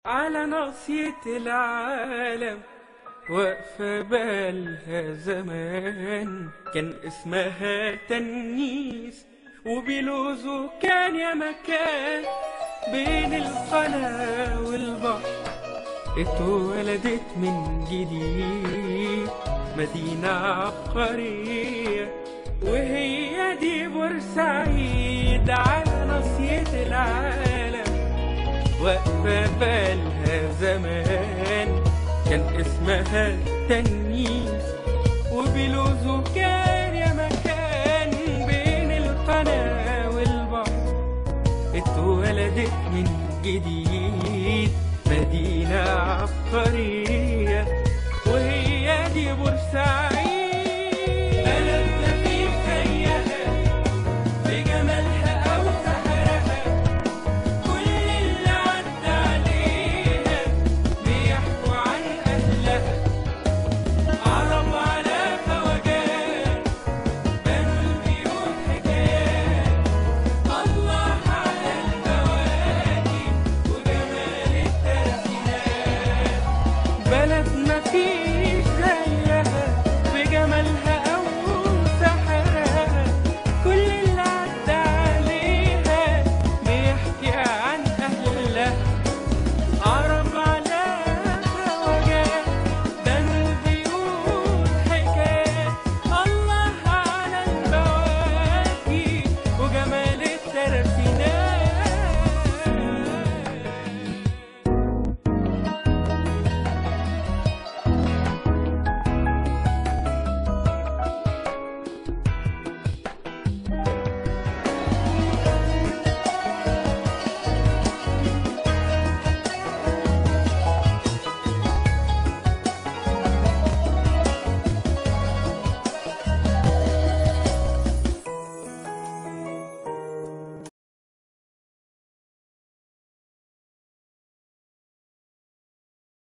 على ناصية العالم واقفة بالها زمان، كان اسمها تنيس وبلوزه كان يا مكان. بين القناة والبحر اتولدت من جديد مدينة عبقرية، وهي دي بورسعيد. على ناصية العالم واقفة بالها زمان، كان اسمها تنيس وبلوزه كان يا مكان. بين القناة والبحر اتولدت من جديد مدينة عبقرية.